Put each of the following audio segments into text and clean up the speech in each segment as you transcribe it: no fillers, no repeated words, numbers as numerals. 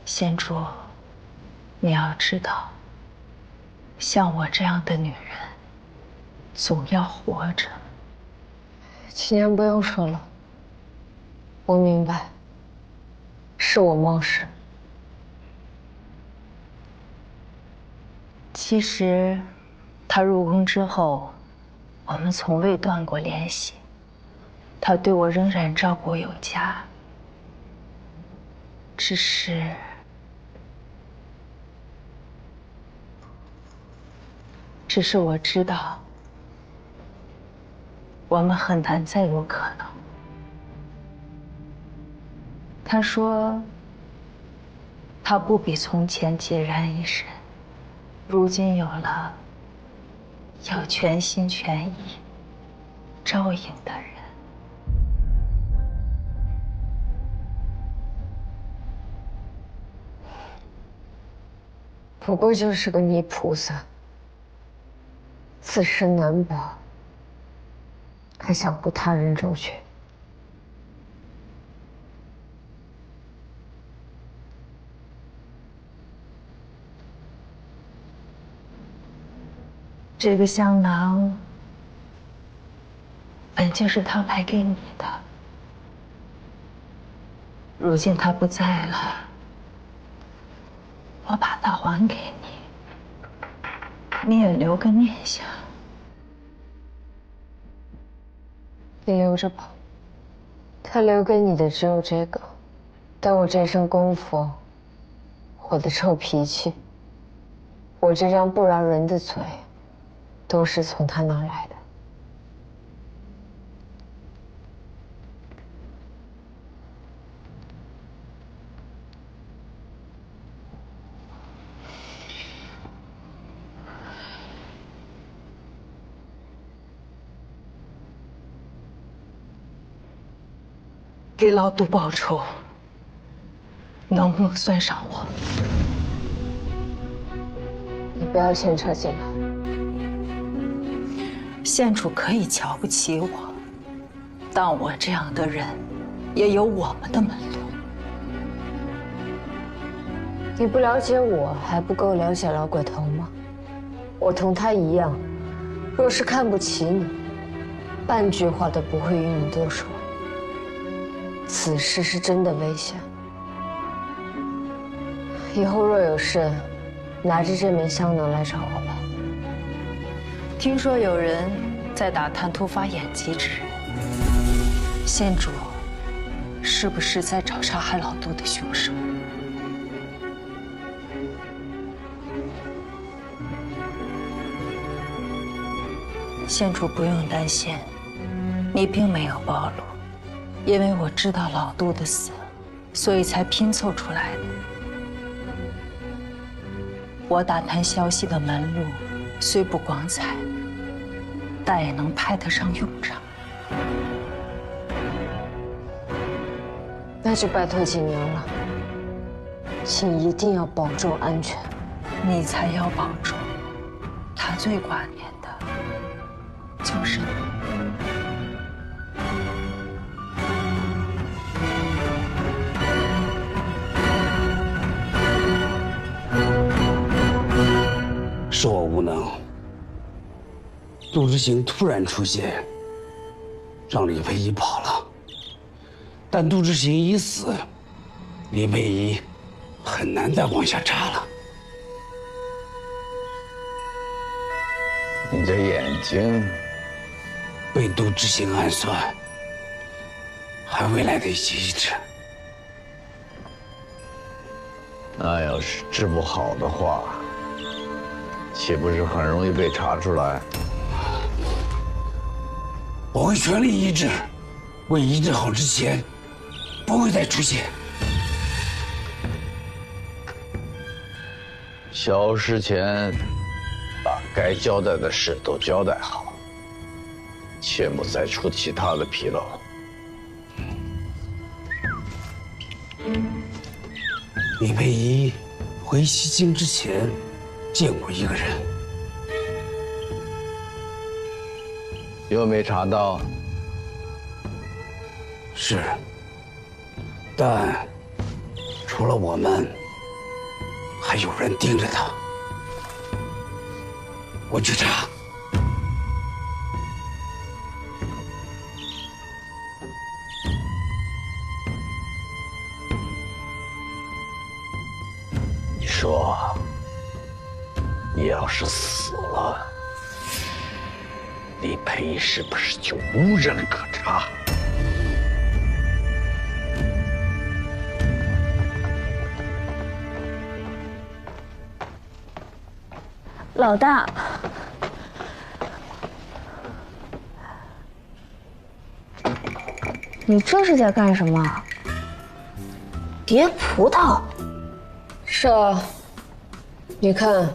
贤主，你要知道，像我这样的女人，总要活着。秦年不用说了，我明白，是我冒失。其实，他入宫之后，我们从未断过联系。他对我仍然照顾有加，只是我知道，我们很难再有可能。他说，他不比从前孑然一身，如今有了要全心全意照应的人。不过就是个泥菩萨，自身难保，还想顾他人周全。这个香囊本就是他买给你的，如今他不在了，我把它还给你，你也留个念想。你留着吧，他留给你的只有这个。但我这身功夫，我的臭脾气，我这张不饶人的嘴，都是从他那儿来的。给老杜报仇，能不能算上我？你不要牵扯进来。县主可以瞧不起我，但我这样的人，也有我们的门路。你不了解我，还不够了解老鬼头吗？我同他一样，若是看不起你，半句话都不会与你多说。此事是真的危险，以后若有事，拿着这枚香囊来找我吧。听说有人在打探突发眼疾之人，县主是不是在找杀害老杜的凶手？县主不用担心，你并没有暴露，因为我知道老杜的死，所以才拼凑出来的。我打探消息的门路虽不光彩，但也能派得上用场。那就拜托锦娘了，请一定要保重安全。你才要保重，他最挂念的就是你。是我无能，杜之行突然出现，让李佩仪跑了。但杜之行已死，李佩仪很难再往下查了。你这眼睛被杜之行暗算，还未来得及医治。那要是治不好的话，岂不是很容易被查出来？我会全力医治，为医治好之前，不会再出现。消失前，把该交代的事都交代好，切莫再出其他的纰漏。李佩仪回西京之前，见过一个人。又没查到？是，但除了我们，还有人盯着他。我去查。你说，你要是死了，李佩仪是不是就无人可查？老大，你这是在干什么？叠葡萄？是啊，你看，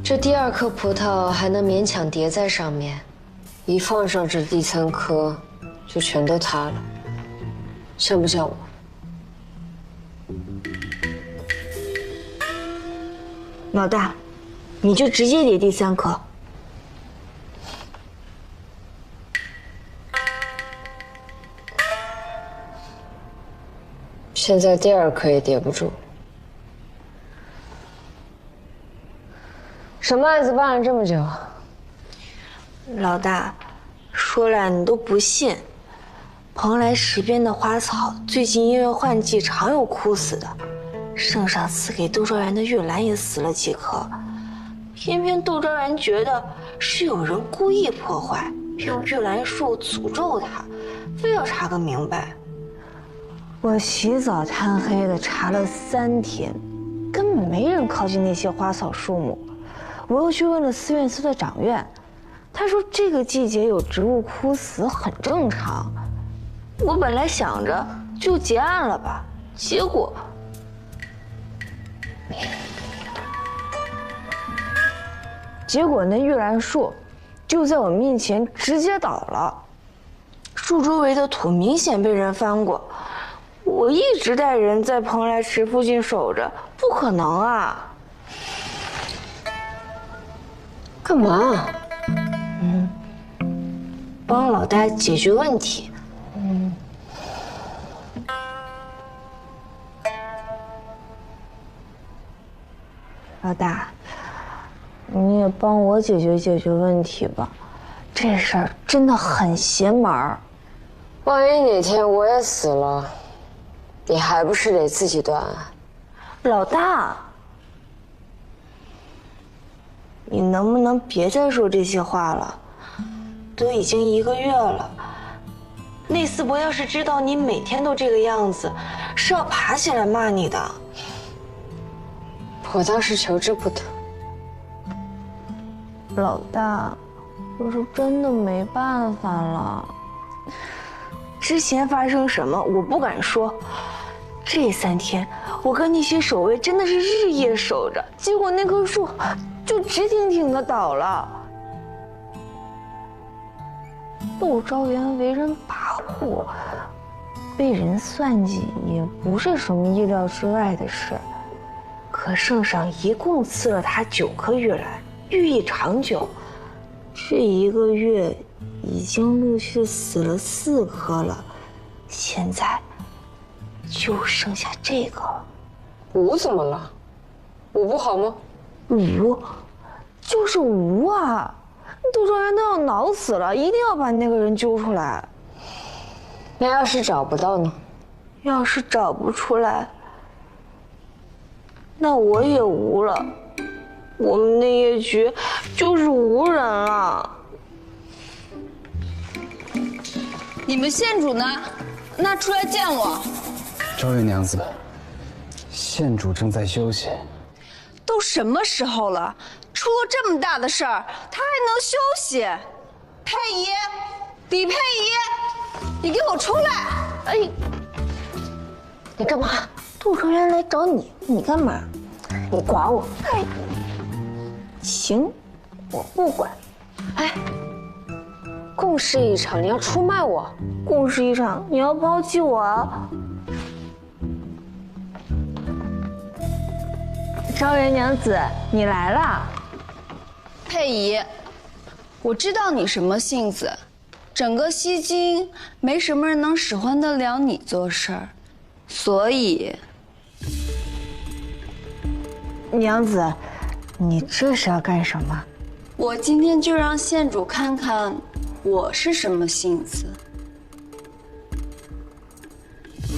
这第2颗葡萄还能勉强叠在上面，一放上这第3颗，就全都塌了，像不像我？老大，你就直接叠第3颗。现在第2颗也叠不住。什么案子办了这么久？老大，说来你都不信，蓬莱石边的花草最近因为换季常有枯死的，圣上赐给窦昭元的玉兰也死了几棵，偏偏窦昭元觉得是有人故意破坏，用玉兰树诅咒他，非要查个明白。我起早贪黑的查了3天，根本没人靠近那些花草树木。我又去问了寺院司的掌院，他说这个季节有植物枯死很正常。我本来想着就结案了吧，结果那玉兰树就在我面前直接倒了，树周围的土明显被人翻过。我一直带人在蓬莱池附近守着，不可能啊！干嘛？帮老大解决问题。老大，你也帮我解决问题吧，这事儿真的很邪门儿。万一哪天我也死了，你还不是得自己断案？老大，你能不能别再说这些话了？都已经1个月了，内司伯要是知道你每天都这个样子，是要爬起来骂你的。我倒是求之不得。老大，我是真的没办法了。之前发生什么我不敢说，这3天我跟那些守卫真的是日夜守着，结果那棵树就直挺挺的倒了。窦昭元为人跋扈，被人算计也不是什么意料之外的事。可圣上一共赐了他9颗玉兰，寓意长久。这1个月已经陆续死了4颗了，现在就剩下这个了。吴怎么了？吴不好吗？吴，就是吴啊！窦昭元都要恼死了，一定要把那个人揪出来。那要是找不到呢？要是找不出来，那我也无了。我们内业局就是无人了。你们县主呢？那出来见我。昭元娘子，县主正在休息。都什么时候了，出了这么大的事儿，他还能休息？佩仪，李佩仪，你给我出来！哎，你干嘛？窦昭元来找你，你干嘛？你管我？哎，行，我不管。哎，共事一场，你要出卖我？共事一场，你要抛弃我啊？昭元娘子，你来了。佩仪，我知道你什么性子，整个西京没什么人能使唤得了你做事儿，所以娘子，你这是要干什么？我今天就让县主看看我是什么性子。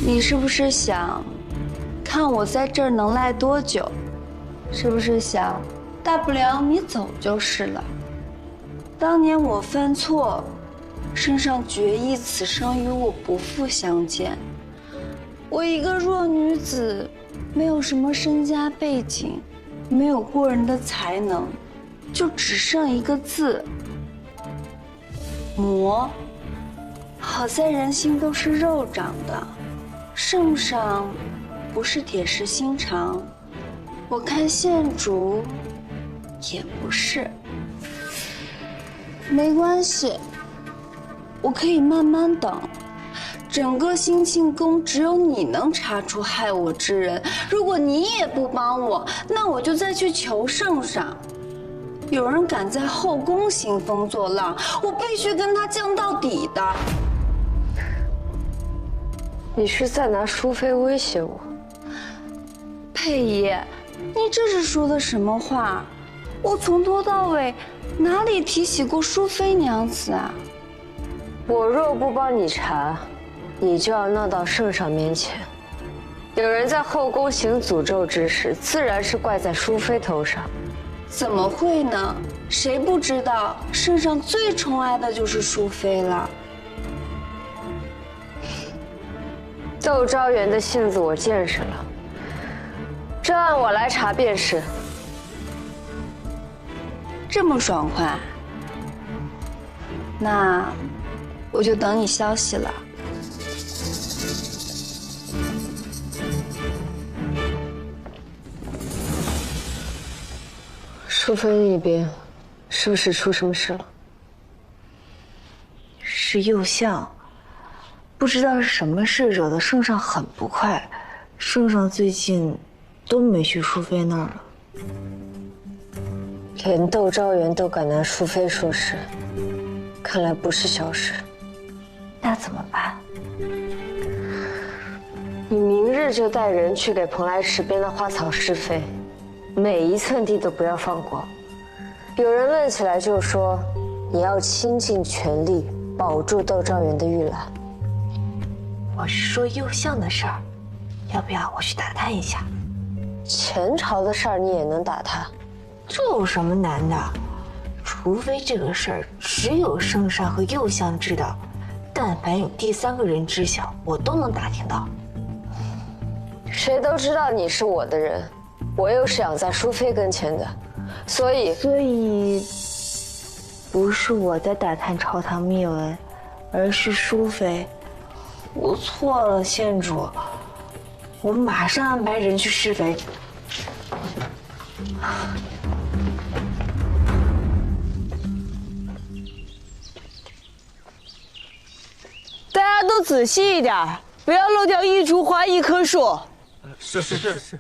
你是不是想看我在这儿能赖多久？是不是想大不了你走就是了？当年我犯错，圣上决意此生与我不复相见。我一个弱女子，没有什么身家背景，没有过人的才能，就只剩一个字——魔。好在人心都是肉长的，圣上不是铁石心肠，我看县主也不是。没关系，我可以慢慢等。整个兴庆宫只有你能查出害我之人，如果你也不帮我，那我就再去求圣上。有人敢在后宫兴风作浪，我必须跟他犟到底的。你是在拿淑妃威胁我？佩仪，你这是说的什么话？我从头到尾哪里提起过淑妃娘子啊？我若不帮你查，你就要闹到圣上面前。有人在后宫行诅咒之事，自然是怪在淑妃头上。怎么会呢？谁不知道圣上最宠爱的就是淑妃了？窦昭元的性子我见识了，这案我来查便是。这么爽快？那我就等你消息了。淑妃那边是不是出什么事了？是右相，不知道是什么事惹得圣上很不快。圣上最近都没去淑妃那儿了。连窦昭元都敢拿淑妃说事，看来不是小事。那怎么办？你明日就带人去给蓬莱池边的花草施肥，每一寸地都不要放过。有人问起来就说，你要倾尽全力保住窦昭元的玉兰。我是说右相的事儿，要不要我去打探一下？前朝的事儿你也能打探？这有什么难的？除非这个事儿只有圣上和右相知道，但凡有第三个人知晓，我都能打听到。谁都知道你是我的人，我又是养在淑妃跟前的，所以不是我在打探朝堂秘闻，而是淑妃。我错了，县主，我马上安排人去施肥。大家都仔细一点，不要漏掉一株花一棵树。是。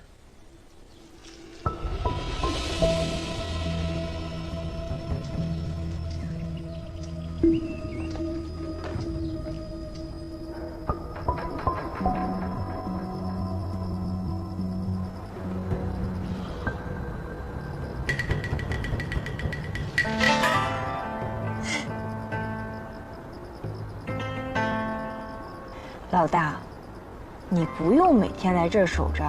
老大，你不用每天来这儿守着。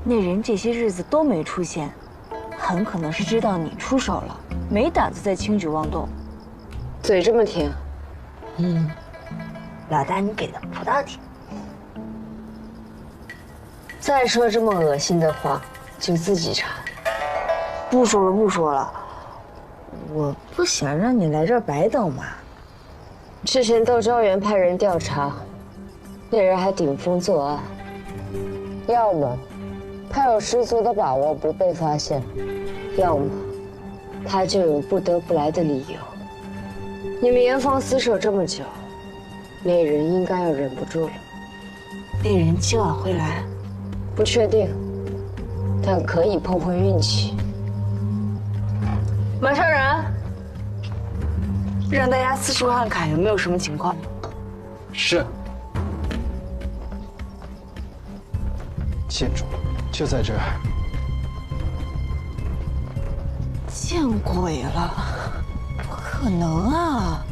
那人这些日子都没出现，很可能是知道你出手了，没胆子再轻举妄动。嘴这么甜。老大，你给的不大甜。再说这么恶心的话，就自己查。不说了，我不想让你来这儿白等嘛。之前窦昭元派人调查，那人还顶风作案，要么他有十足的把握不被发现，要么他就有不得不来的理由。你们严防死守这么久，那人应该要忍不住了。那人今晚会来？不确定，但可以碰碰运气。马上人，让大家四处看看有没有什么情况。是。县主，就在这儿。见鬼了！不可能啊！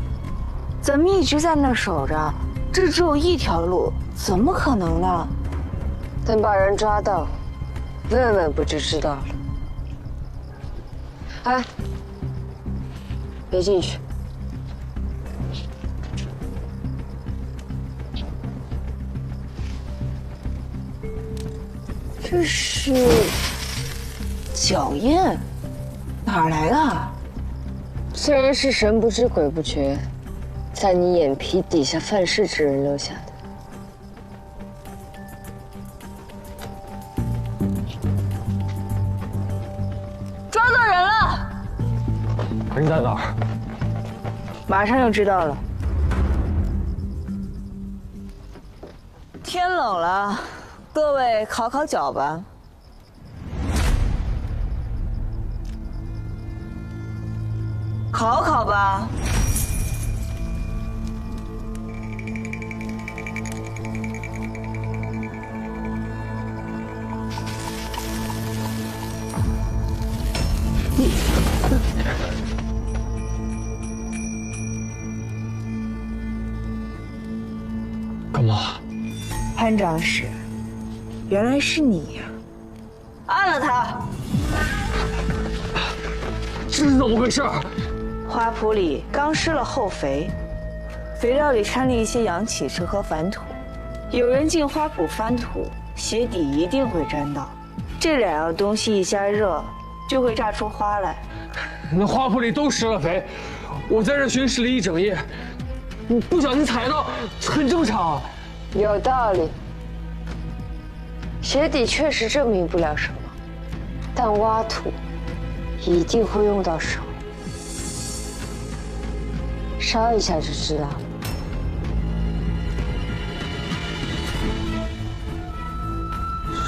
咱们一直在那守着，这只有一条路，怎么可能呢？等把人抓到，问问不就知道了。哎，别进去。这是脚印，哪儿来的？虽然是神不知鬼不觉，在你眼皮底下犯事之人留下的。抓到人了！人在哪儿？马上就知道了。天冷了，各位烤烤脚吧。烤烤吧。干嘛？潘长史，原来是你呀！按了他。这是怎么回事？花圃里刚施了厚肥，肥料里掺了一些阳起石和矾土。有人进花圃翻土，鞋底一定会沾到。这两样东西一加热，就会炸出花来。那花圃里都施了肥，我在这巡视了一整夜，你不小心踩到，很正常啊。有道理，鞋底确实证明不了什么，但挖土一定会用到手，烧一下就知道了。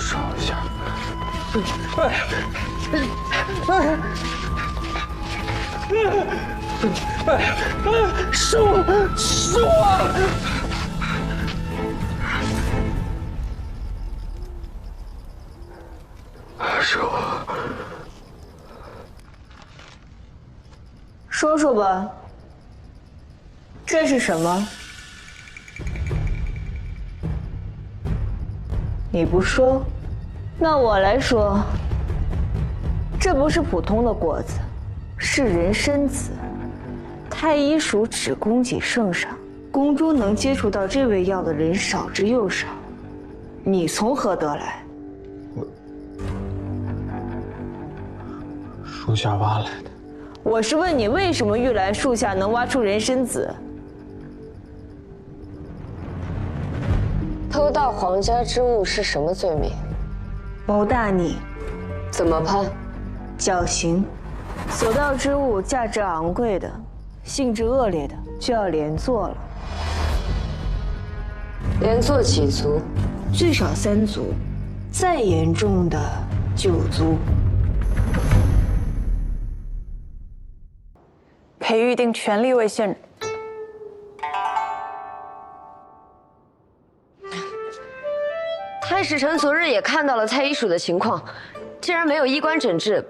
烧一下。树啊！说说吧，这是什么？你不说，那我来说。这不是普通的果子，是人参子。太医署只供给圣上，宫中能接触到这味药的人少之又少。你从何得来？树下挖来的。我是问你，为什么玉兰树下能挖出人参子？偷盗皇家之物是什么罪名？谋大逆。怎么判？绞刑。所盗之物价值昂贵的，性质恶劣的，就要连坐了。连坐几族？最少3族，再严重的9族。裴玉定全力为县。太史丞昨日也看到了太医署的情况，既然没有医官诊治，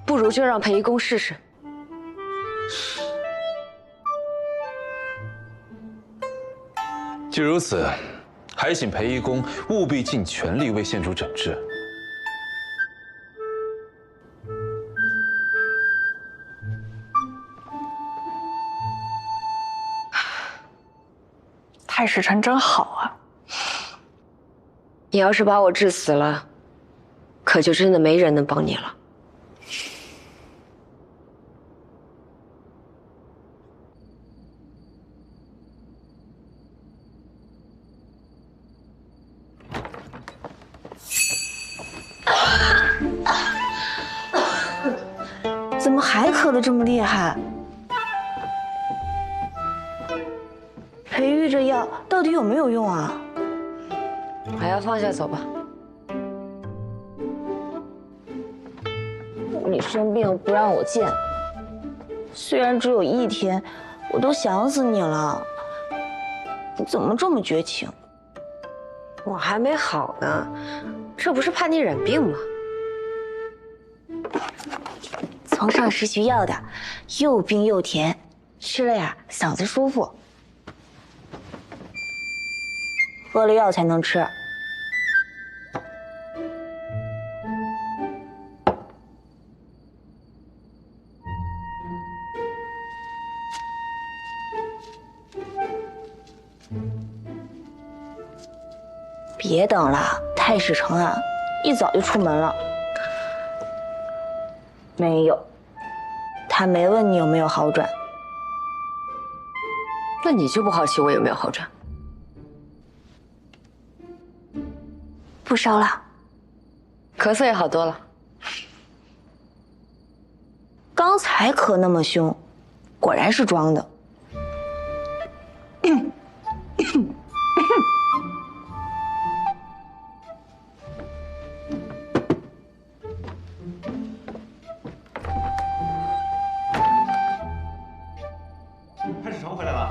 不如就让裴医公试试。既如此，还请裴医公务必尽全力为县主诊治。太史丞真好啊！你要是把我治死了，可就真的没人能帮你了。怎么还咳得这么厉害？裴玉这药到底有没有用啊？还要放下走吧。你生病不让我见，虽然只有1天，我都想死你了。你怎么这么绝情？我还没好呢，这不是怕你染病吗？走。从上时需要的，又冰又甜，吃了呀嗓子舒服。喝了药才能吃。别等了，太史城啊，一早就出门了。没有，他没问你有没有好转。那你就不好奇我有没有好转？不烧了，咳嗽也好多了。刚才咳那么凶，果然是装的。太史城回来了。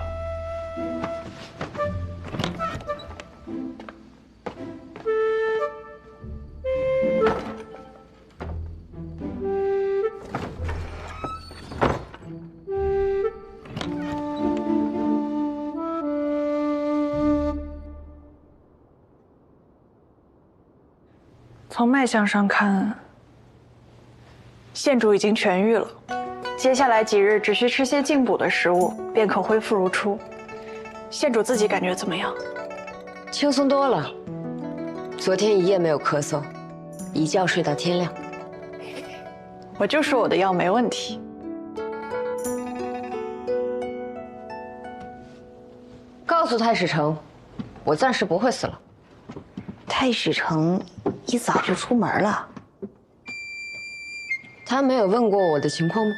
从脉象上看，县主已经痊愈了。接下来几日只需吃些进补的食物，便可恢复如初。县主自己感觉怎么样？轻松多了。昨天一夜没有咳嗽，一觉睡到天亮。我就说我的药没问题。告诉太史城，我暂时不会死了。太史城一早就出门了。他没有问过我的情况吗？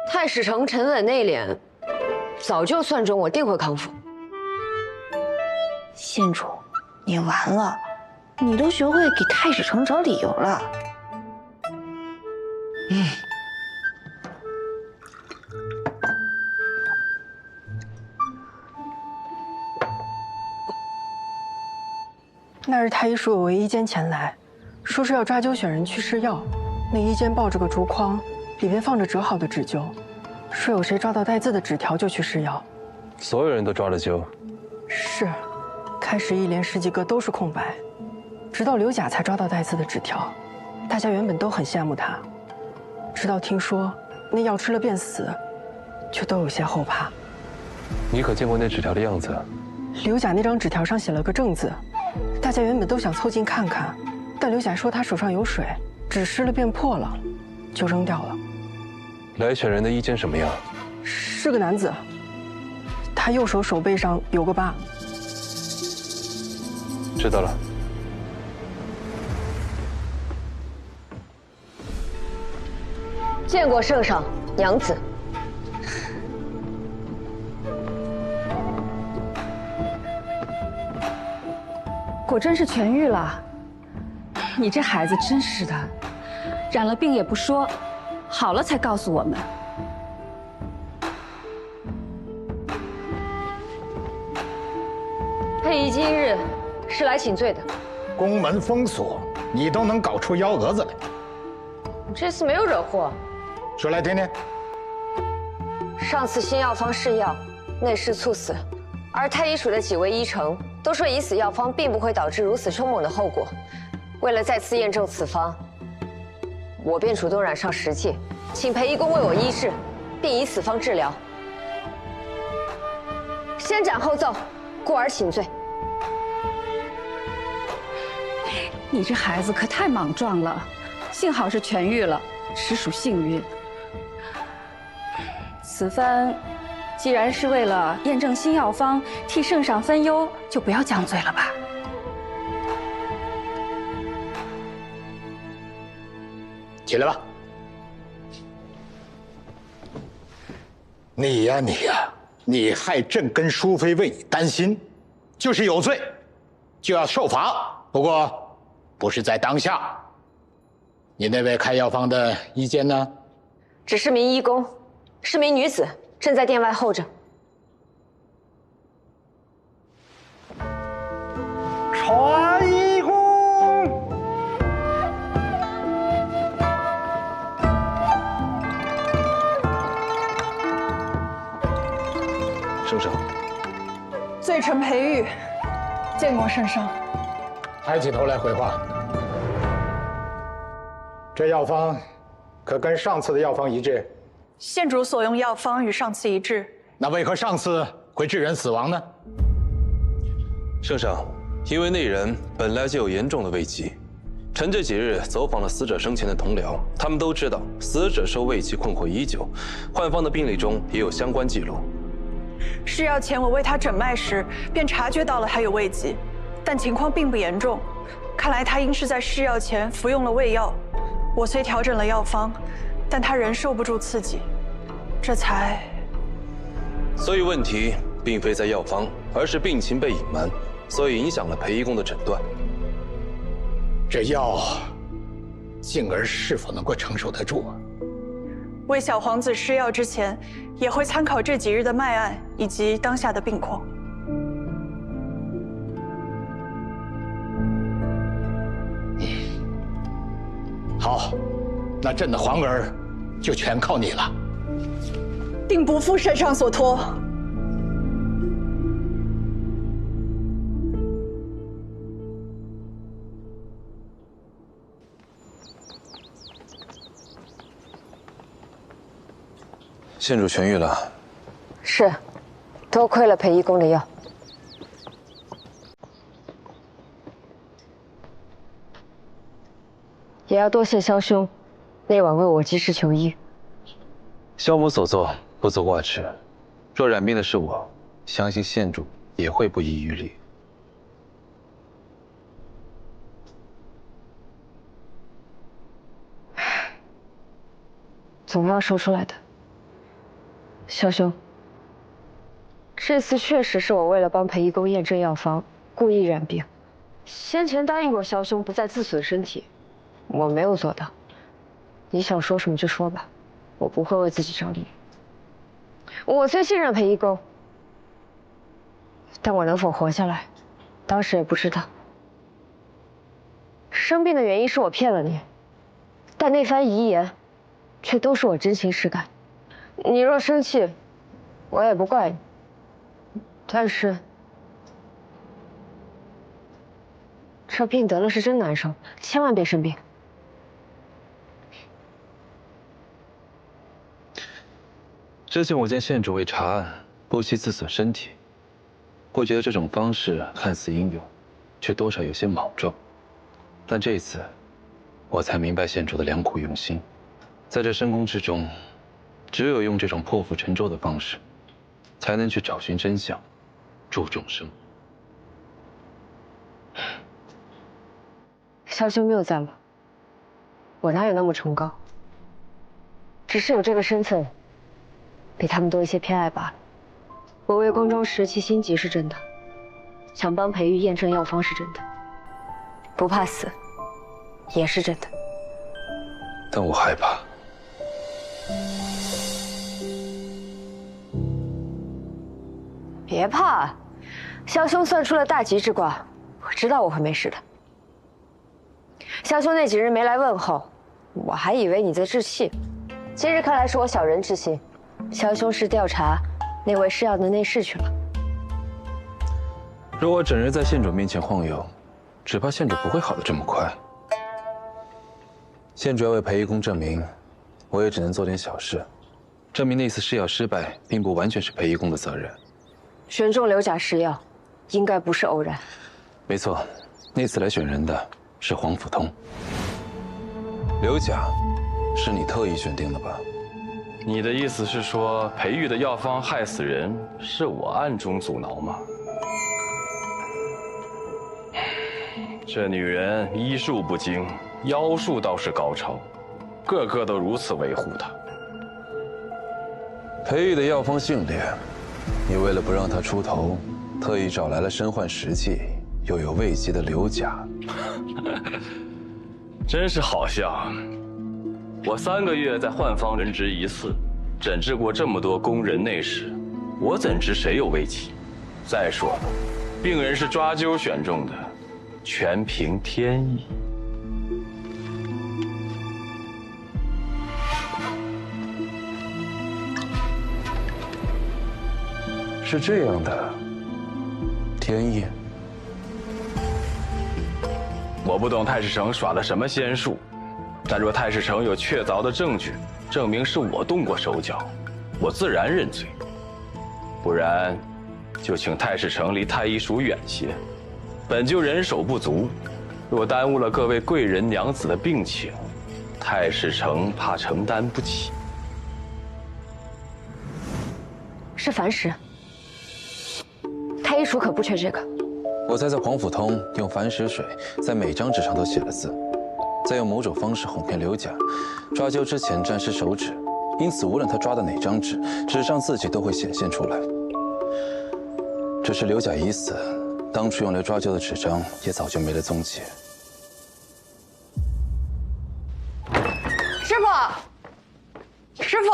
太史城沉稳内敛，早就算准我定会康复。县主，你完了，你都学会给太史城找理由了。那日太医署有位医监前来，说是要抓阄选人去试药。那医监抱着个竹筐，里边放着折好的纸阄，说有谁抓到带字的纸条就去试药。所有人都抓了阄。是，开始一连10几个都是空白，直到刘甲才抓到带字的纸条。大家原本都很羡慕他，直到听说那药吃了便死，就都有些后怕。你可见过那纸条的样子？刘甲那张纸条上写了个正字。大家原本都想凑近看看，但刘甲说他手上有水，纸湿了便破了，就扔掉了。来选人的医监什么样？是个男子，他右手手背上有个疤。知道了。见过圣上，娘子。果真是痊愈了，你这孩子真是的，染了病也不说，好了才告诉我们。佩仪今日是来请罪的。宫门封锁，你都能搞出幺蛾子来，这次没有惹祸。说来听听。上次新药方试药，内侍猝死，而太医署的几位医丞都说已死药方并不会导致如此凶猛的后果。为了再次验证此方，我便主动染上实剂，请裴医公为我医治，并以此方治疗。先斩后奏，故而请罪。你这孩子可太莽撞了，幸好是痊愈了，实属幸运。此番既然是为了验证新药方，替圣上分忧，就不要犟嘴了吧。起来吧。你呀，你害朕跟淑妃为你担心，就是有罪，就要受罚。不过，不是在当下。你那位开药方的医监呢？只是名医公，是名女子，正在殿外候着。传医公。圣上。罪臣裴玉，见过圣上。抬起头来回话。这药方可跟上次的药方一致？县主所用药方与上次一致。那为何上次会致人死亡呢？圣上，因为那人本来就有严重的胃疾，臣这几日走访了死者生前的同僚，他们都知道死者受胃疾困惑已久，换方的病历中也有相关记录。试药前我为他诊脉时，便察觉到了他有胃疾，但情况并不严重。看来他应是在试药前服用了胃药。我虽调整了药方，但他仍受不住刺激，这才……所以问题并非在药方，而是病情被隐瞒，所以影响了裴医公的诊断。这药，静儿是否能够承受得住啊？为小皇子施药之前，也会参考这几日的脉案以及当下的病况。好，那朕的皇儿就全靠你了。定不负圣上所托。县主痊愈了。是，多亏了裴医公的药。也要多谢萧兄，那晚为我及时求医。萧母所做不足挂齿，若染病的是我，相信县主也会不遗余力。总要说出来的。萧兄，这次确实是我为了帮裴医公验证药方，故意染病。先前答应过萧兄不再自损身体，我没有做到。你想说什么就说吧，我不会为自己找理由。我虽信任裴医公，但我能否活下来，当时也不知道。生病的原因是我骗了你，但那番遗言，却都是我真情实感。你若生气，我也不怪你。但是，这病得了是真难受，千万别生病。之前我见县主为查案不惜自损身体，我觉得这种方式看似英勇，却多少有些莽撞。但这次，我才明白县主的良苦用心。在这深宫之中，只有用这种破釜沉舟的方式，才能去找寻真相，助众生。萧兄谬赞了，我哪有那么崇高？只是有这个身份，比他们多一些偏爱罢了。我为宫中时其心急是真的，想帮裴玉验证药方是真的，不怕死也是真的。但我害怕。别怕，萧兄算出了大吉之卦，我知道我会没事的。萧兄那几日没来问候，我还以为你在置气，今日看来是我小人之心。萧兄是调查那位施药的内侍去了。若我整日在县主面前晃悠，只怕县主不会好得这么快。县主要为裴医公证明，我也只能做点小事，证明那次施药失败并不完全是裴医公的责任。选中刘甲施药，应该不是偶然。没错，那次来选人的是黄甫通。刘甲，是你特意选定的吧？你的意思是说，裴玉的药方害死人，是我暗中阻挠吗？这女人医术不精，妖术倒是高超，个个都如此维护她。裴玉的药方姓烈，你为了不让他出头，特意找来了身患实际又有胃疾的刘甲。真是好笑。我3个月在换方任职一次，诊治过这么多宫人内侍，我怎知谁有胃疾？再说了，病人是抓阄选中的，全凭天意。是这样的，天意。我不懂太史城耍了什么仙术，但若太史城有确凿的证据，证明是我动过手脚，我自然认罪。不然，就请太史城离太医署远些。本就人手不足，若耽误了各位贵人娘子的病情，太史城怕承担不起。是凡石，太医署可不缺这个。我在黄甫通用矾石水在每张纸上都写了字，再用某种方式哄骗刘甲，抓阄之前沾湿手指，因此无论他抓的哪张纸，纸上字迹都会显现出来。只是刘甲已死，当初用来抓阄的纸张也早就没了踪迹。师傅，师傅，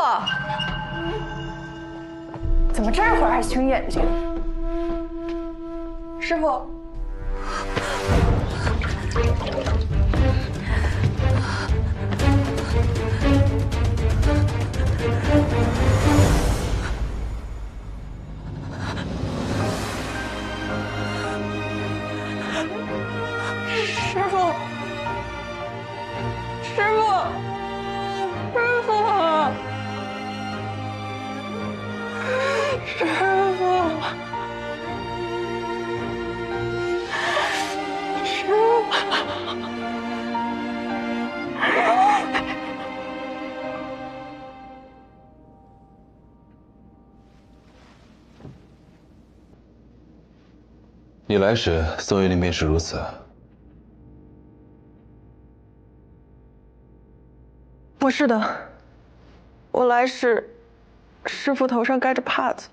怎么这会儿还熊眼睛？师傅，师傅，师傅，师傅，师傅。你来时，宋玉令便是如此。不是的，我来时，师傅头上盖着帕子，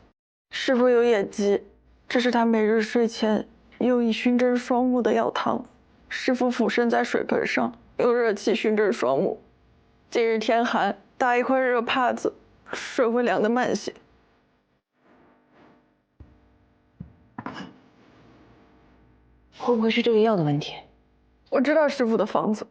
师傅有眼疾，这是他每日睡前用以熏蒸双目的药汤。师傅俯身在水盆上，用热气熏蒸双目。今日天寒，搭一块热帕子，水会凉得慢些。会不会是这个药的问题？我知道师傅的方子。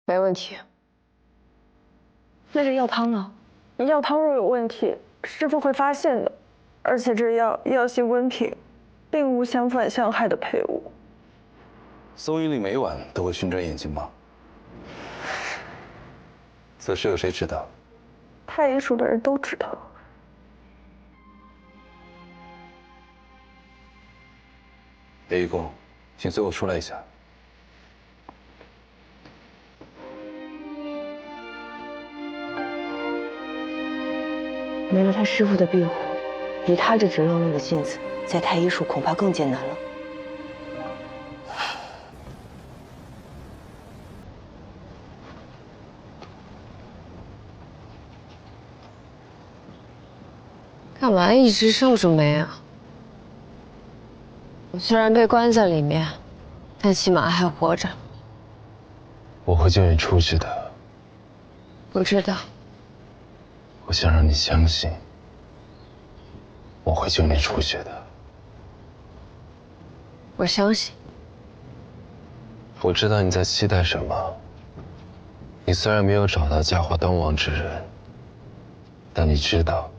没问题。那这药汤呢？药汤若有问题，师傅会发现的。而且这药性温平，并无相反相害的配伍。宋玉令每晚都会熏蒸眼睛吗？此事有谁知道？太医署的人都知道。叶义公，请随我出来一下。没了他师傅的庇护，以他这直愣愣的性子，在太医署恐怕更艰难了。干嘛一直皱着眉啊？我虽然被关在里面，但起码还活着。我会救你出去的。我知道。我想让你相信，我会救你出去的。我相信。我知道你在期待什么。你虽然没有找到家华当王之人，但你知道，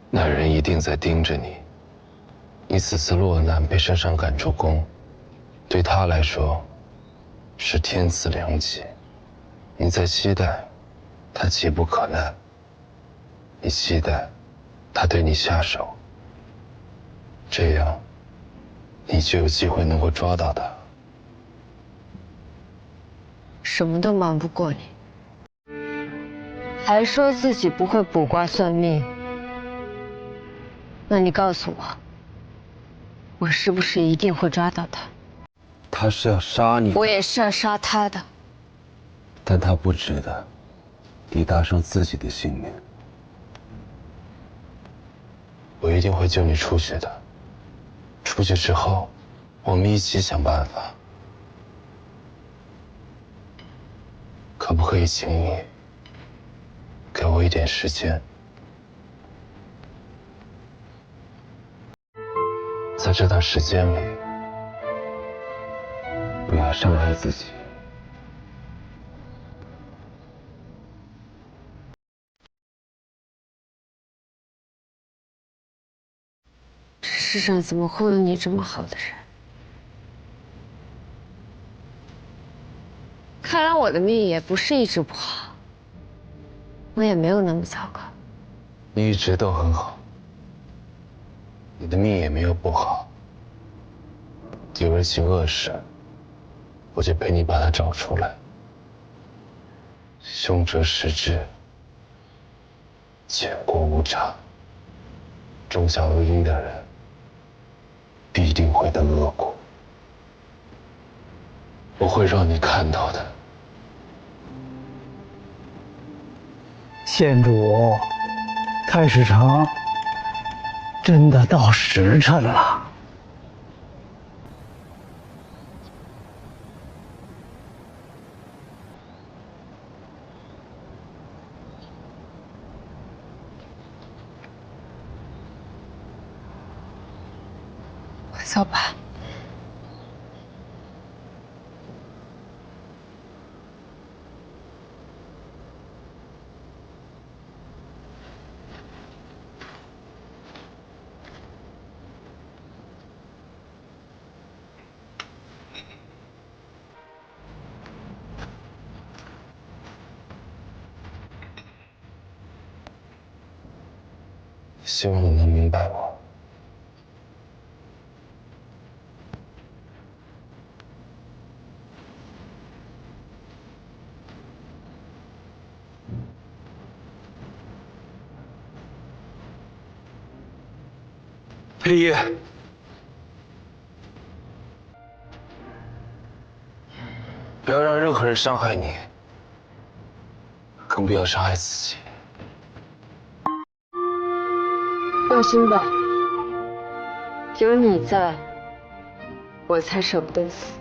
那人一定在盯着你。你此次落难被圣上赶出宫，对他来说是天赐良机。你在期待他急不可耐，你期待他对你下手，这样你就有机会能够抓到他。什么都瞒不过你，还说自己不会卜卦算命。那你告诉我，我是不是一定会抓到他？他是要杀你，我也是要杀他的。但他不值得你搭上自己的性命。我一定会救你出去的。出去之后，我们一起想办法。可不可以请你给我一点时间？在这段时间里，不要伤害自己。这世上怎么会有你这么好的人？看来我的命也不是一直不好，我也没有那么糟糕。你一直都很好，你的命也没有不好。有人行恶事，我就陪你把他找出来。凶者实至，前过无常，种下恶因的人，必定会得恶果。我会让你看到的。县主，太史城真的到时辰了。走吧。希望你能明白我。裴爷，不要让任何人伤害你，更不要伤害自己。放心吧，有你在，我才舍不得死。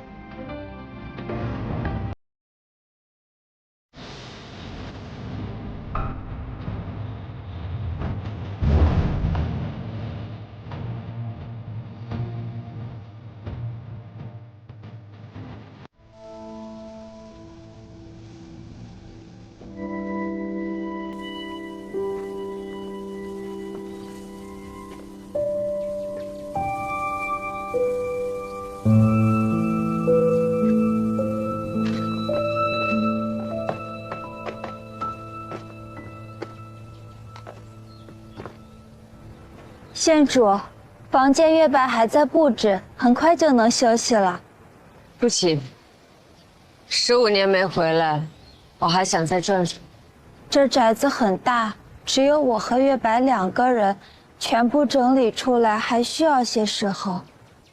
县主，房间月白还在布置，很快就能休息了。不行，15年没回来，我还想再转转。这宅子很大，只有我和月白2个人，全部整理出来还需要些时候。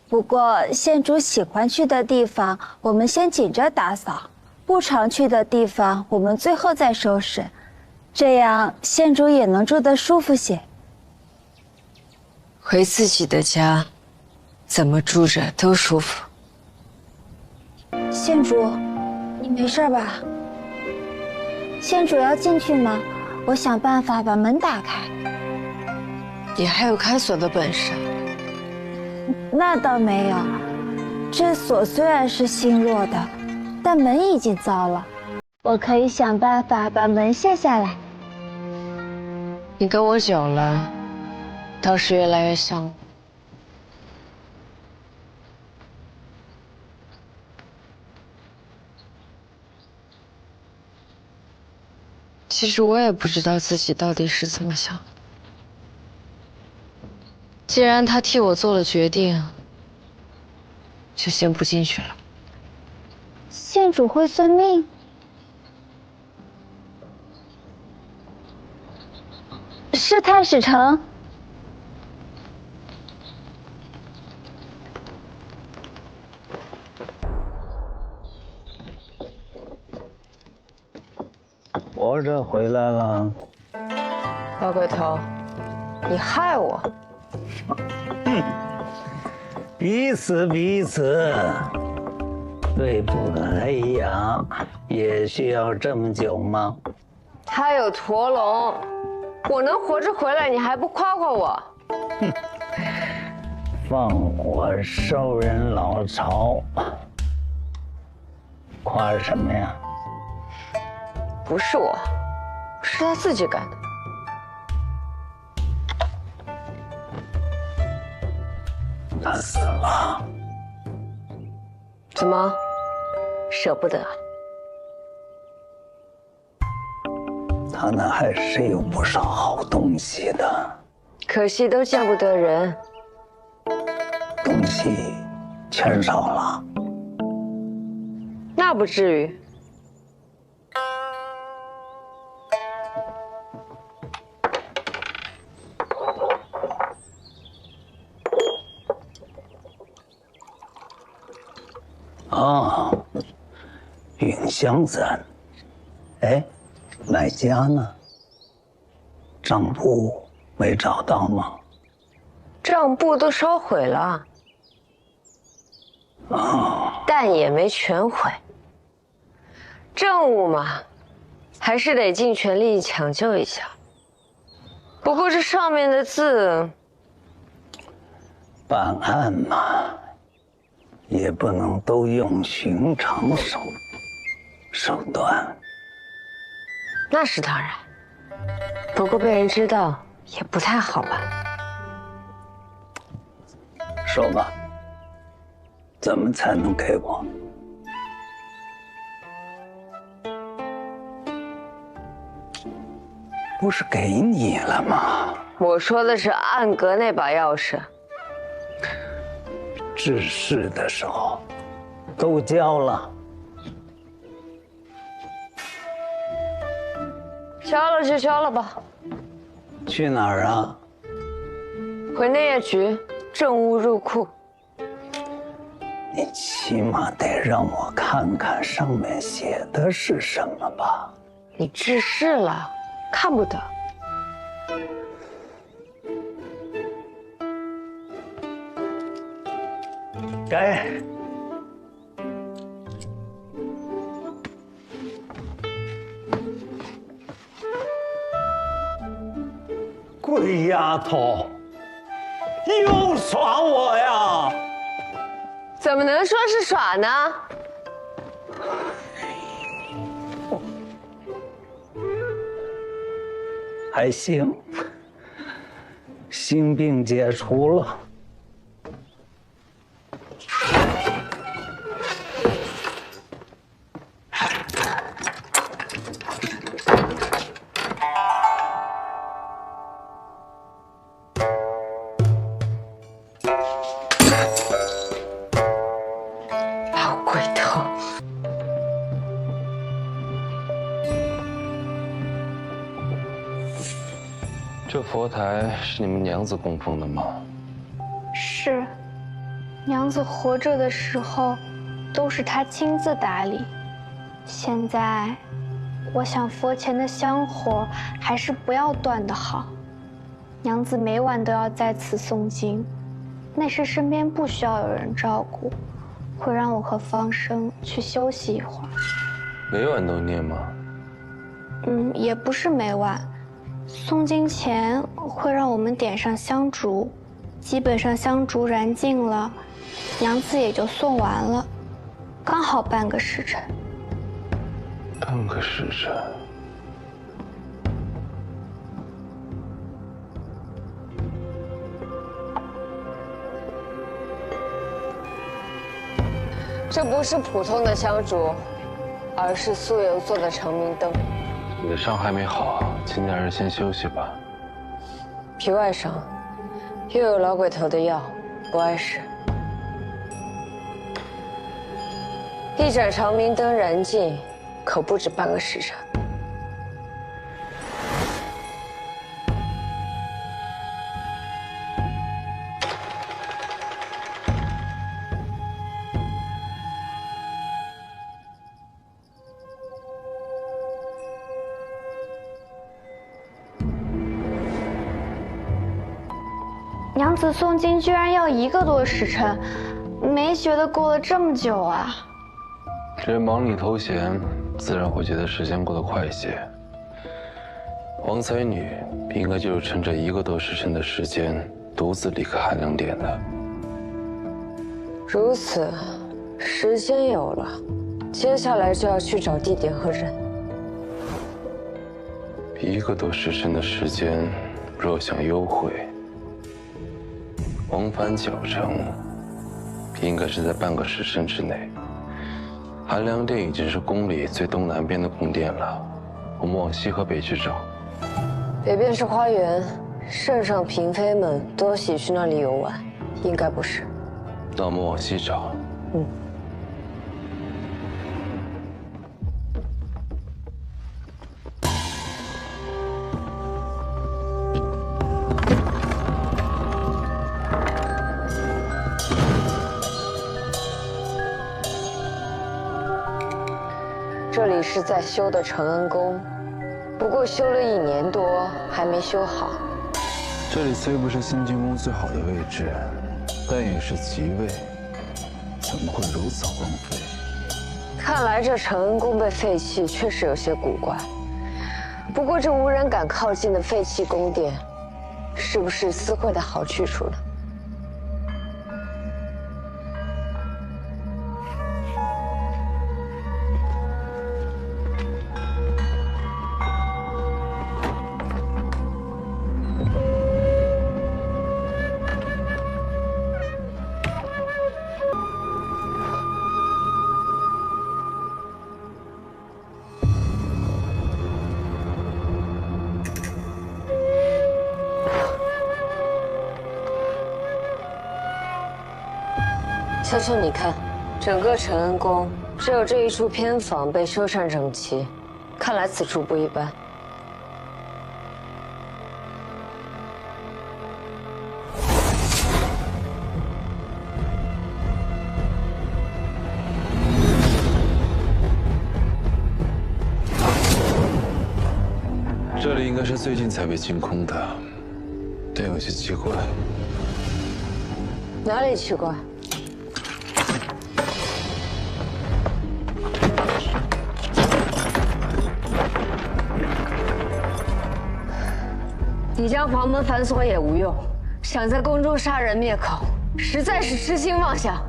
不过县主喜欢去的地方，我们先紧着打扫；不常去的地方，我们最后再收拾，这样县主也能住得舒服些。回自己的家，怎么住着都舒服。县主，你没事吧？县主要进去吗？我想办法把门打开。你还有开锁的本事？那倒没有，这锁虽然是新落的，但门已经糟了。我可以想办法把门卸下来。你跟我久了，倒是越来越像我。其实我也不知道自己到底是怎么想的。既然他替我做了决定，就先不进去了。县主会算命？是太史城。活着回来了。老鬼头，你害我！彼此彼此，对付个黑羊也需要这么久吗？他有驼龙，我能活着回来，你还不夸夸我？放火烧人老巢，夸什么呀？不是我，是他自己干的。他死了。怎么，舍不得？他那还是有不少好东西的，可惜都见不得人。东西全烧了。那不至于。啊，云香山。哎，买家呢？账簿没找到吗？账簿都烧毁了。但也没全毁。政务嘛，还是得尽全力抢救一下。不过这上面的字，办案嘛，也不能都用寻常手段。那是当然，不过被人知道也不太好吧？说吧，怎么才能给我？不是给你了吗？我说的是暗格那把钥匙。治事的时候都交了。交了就交了吧。去哪儿啊？回内业局，政务入库。你起码得让我看看上面写的是什么吧。你治事了，看不得。该。鬼丫头，又耍我呀？怎么能说是耍呢？还行，心病解除了。老鬼头！这佛台是你们娘子供奉的吗？是，娘子活着的时候，都是她亲自打理。现在，我想佛前的香火还是不要断的好。娘子每晚都要在此诵经，那时身边不需要有人照顾，会让我和方生去休息一会儿。每晚都念吗？也不是每晚。诵经前会让我们点上香烛，基本上香烛燃尽了，娘子也就诵完了，刚好半个时辰。半个时辰。这不是普通的香烛，而是酥油做的长明灯。你的伤还没好，请两人先休息吧。皮外伤，又有老鬼头的药，不碍事。一盏长明灯燃尽，可不止半个时辰。娘子诵经居然要1个多时辰，没觉得过了这么久啊。人忙里偷闲，自然会觉得时间过得快些。王才女应该就是趁这1个多时辰的时间，独自离开寒凉殿的。如此，时间有了，接下来就要去找地点和人。1个多时辰的时间，若想幽会，往返脚程，应该是在半个时辰之内。寒凉殿已经是宫里最东南边的宫殿了，我们往西和北去找。北边是花园，圣上嫔妃们都喜去那里游玩，应该不是。那我们往西找。嗯。这里是在修的承恩宫，不过修了1年多，还没修好。这里虽不是新进宫最好的位置，但也是吉位，怎么会如此荒废？看来这承恩宫被废弃确实有些古怪。不过这无人敢靠近的废弃宫殿，是不是私会的好去处呢？秋秋，你看，整个承恩宫只有这一处偏房被修缮整齐，看来此处不一般。这里应该是最近才被清空的，但有些奇怪。哪里奇怪？你将房门反锁也无用，想在宫中杀人灭口，实在是痴心妄想。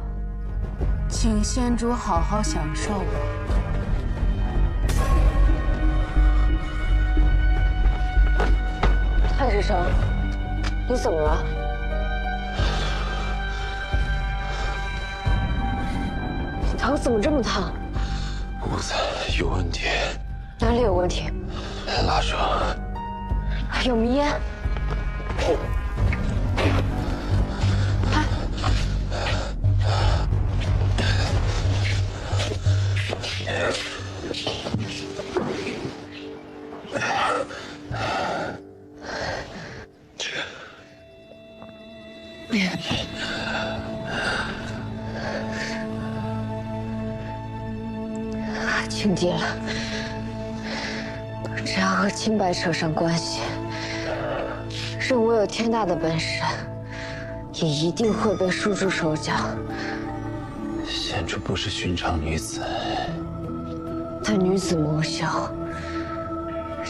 请仙主好好享受吧。太师成，你怎么了？你头怎么这么烫？屋子有问题。哪里有问题？蜡烛。有迷烟。轻敌了，只要和清白扯上关系，任我有天大的本事，也一定会被束住手脚。仙主不是寻常女子，但女子魔秀，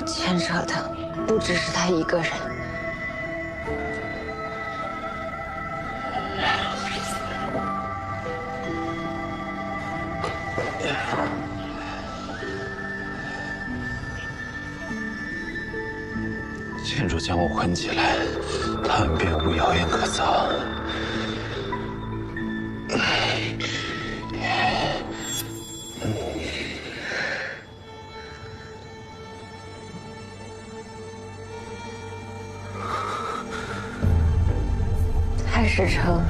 牵扯的不只是她一个人。仙主将我捆起来，他们便无谣言可造。太史成，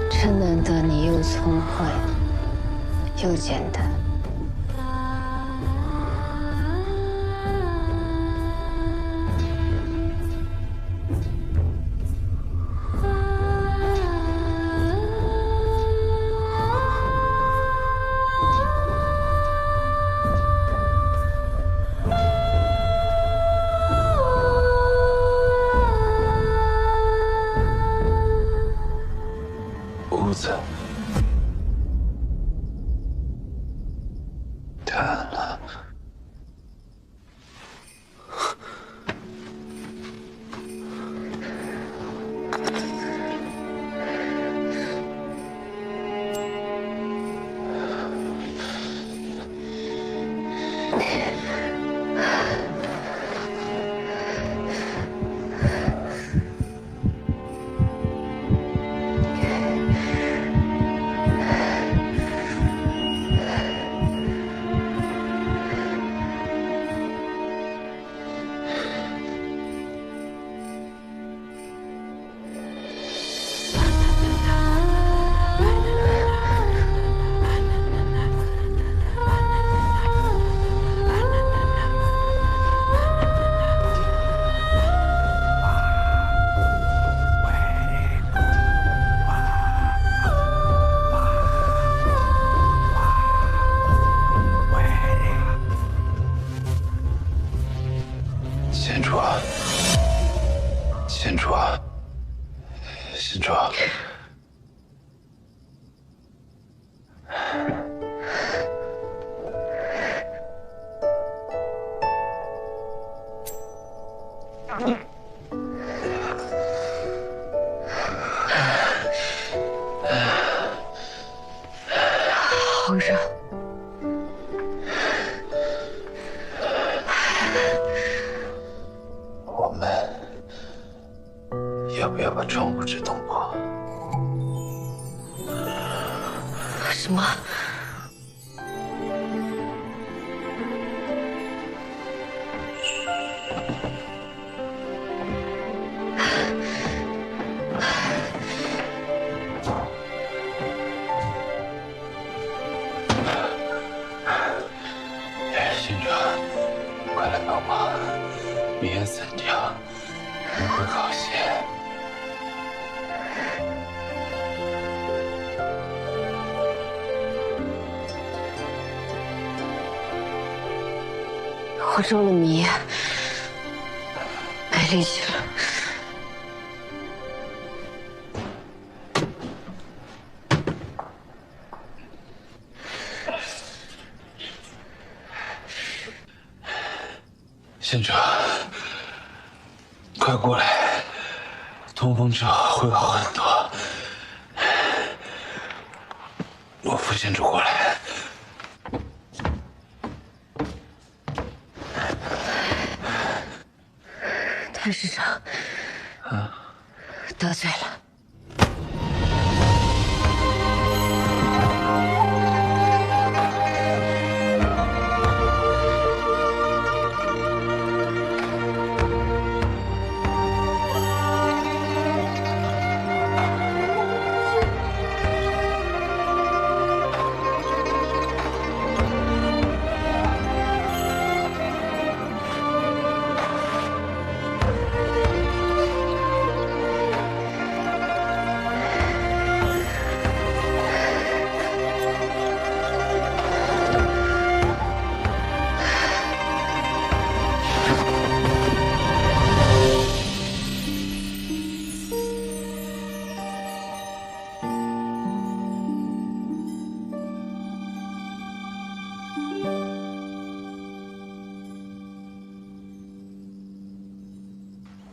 真难得你又聪慧又简单。屋子淡了。县主，县主，好热。我们要不要把窗户纸捅破？什么？县主，快来帮忙！明烟散掉，人会好些。我中了迷，没力气了。县主，快过来！通风之后会好很多。我扶县主过来。谭师长，得罪了。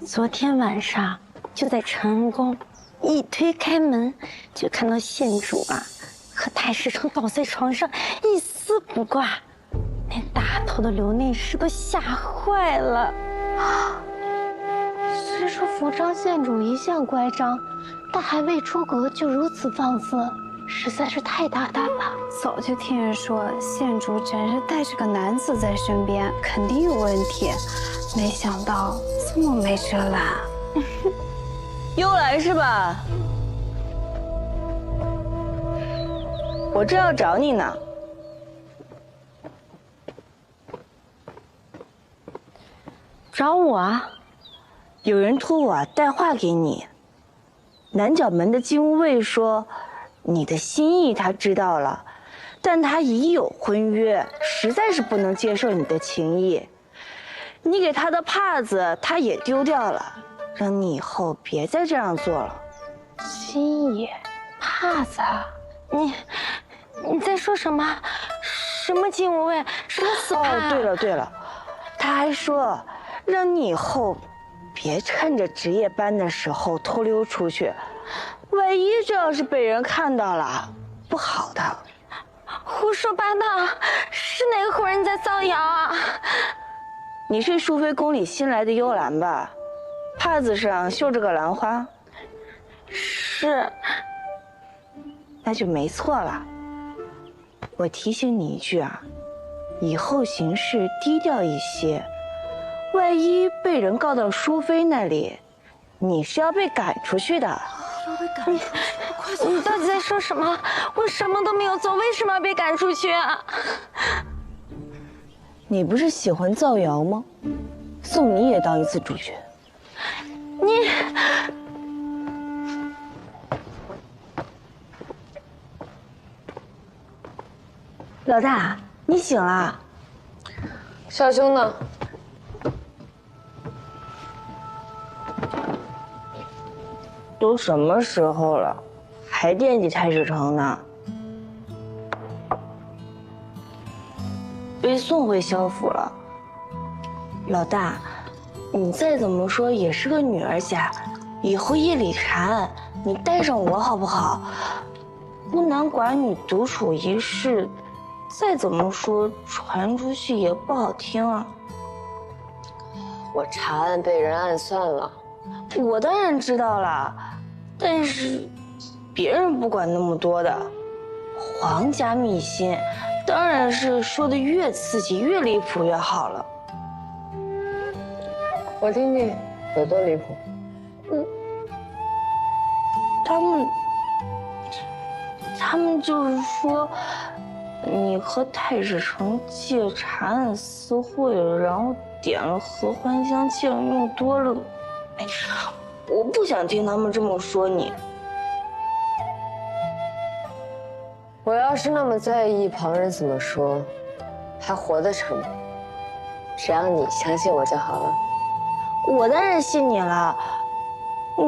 昨天晚上就在承恩宫，一推开门就看到县主啊和太师成倒在床上，一丝不挂，连大头的刘内侍都吓坏了。虽说福章县主一向乖张，但还未出阁就如此放肆，实在是太大胆了。早就听人说县主真是带着个男子在身边，肯定有问题，没想到这么没遮拦。幽兰是吧？我正要找你呢。找我啊？有人托我带话给你。南角门的金吾卫说，你的心意他知道了，但他已有婚约，实在是不能接受你的情谊。你给他的帕子他也丢掉了，让你以后别再这样做了。心意，帕子，你在说什么？什么金吾卫？是他死帕？哦，对了，他还说让你以后别趁着值夜班的时候偷溜出去，万一这要是被人看到了，不好的。胡说八道！是哪个胡人在造谣啊？你是淑妃宫里新来的幽兰吧？帕子上绣着个兰花。是。那就没错了。我提醒你一句啊，以后行事低调一些，万一被人告到淑妃那里，你是要被赶出去的。要被赶出去？你到底在说什么？我什么都没有做，为什么要被赶出去啊？你不是喜欢造谣吗？送你也当一次主角。你，老大，你醒了？少兄呢？都什么时候了，还惦记太史城呢？被送回萧府了。老大，你再怎么说也是个女儿家，以后夜里禅，你带上我好不好？孤男寡女独处一室，再怎么说传出去也不好听啊。我查案被人暗算了，我当然知道了，但是别人不管那么多的。皇家秘辛，当然是说的越刺激、越离谱越好了。我听听有多离谱。他们就是说，你和太史城借查案私会了，然后点了合欢香，竟然用多了。哎，我不想听他们这么说你。我要是那么在意旁人怎么说，还活得成吗？只要你相信我就好了。我当然信你了，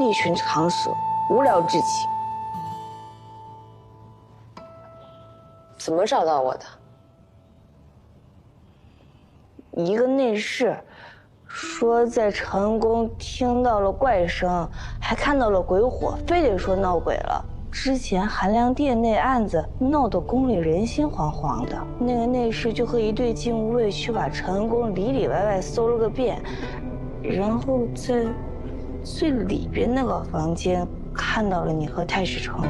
一群常识，无聊至极。怎么找到我的？一个内侍说在长安宫听到了怪声，还看到了鬼火，非得说闹鬼了。之前寒凉殿那案子闹得宫里人心惶惶的，那个内侍就和一队禁卫卫去把长安宫里里外外搜了个遍，然后在最里边那个房间看到了你和太史城。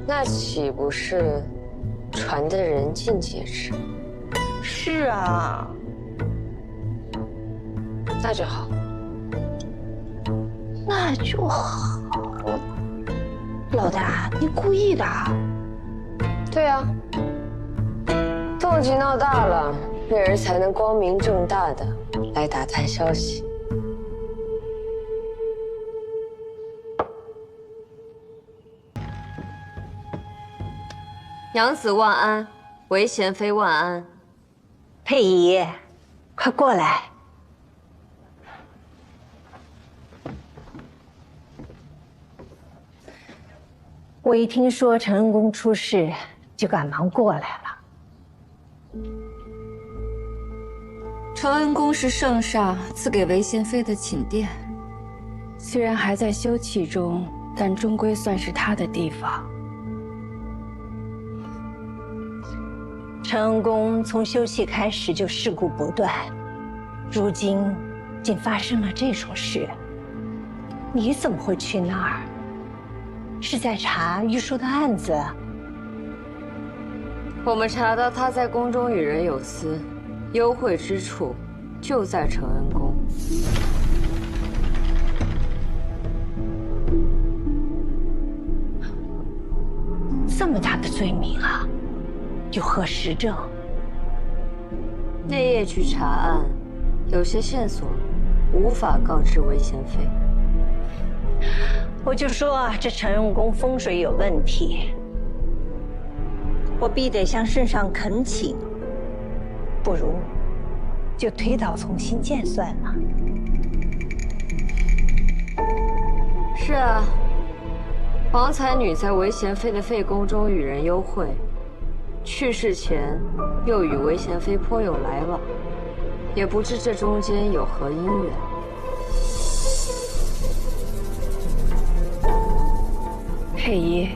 那岂不是传得人尽皆知？是啊，那就好，那就好。老大，你故意的？对啊，动静闹大了，那人才能光明正大的来打探消息。娘子万安，韦贤妃万安。佩仪，快过来。我一听说承恩宫出事，就赶忙过来了。承恩宫是圣上赐给韦贤妃的寝殿，虽然还在修葺中，但终归算是她的地方。承恩宫从修葺开始就事故不断，如今竟发生了这种事，你怎么会去那儿？是在查玉书的案子？我们查到他在宫中与人有私，幽会之处就在承恩宫。这么大的罪名啊，有何实证？那夜去查案，有些线索无法告知韦贤妃。我就说这承恩宫风水有问题，我必得向圣上恳请，不如就推倒重新建算了。是啊，皇才女在韦贤妃的废宫中与人幽会，去世前又与韦贤妃颇有来往，也不知这中间有何因缘。佩仪，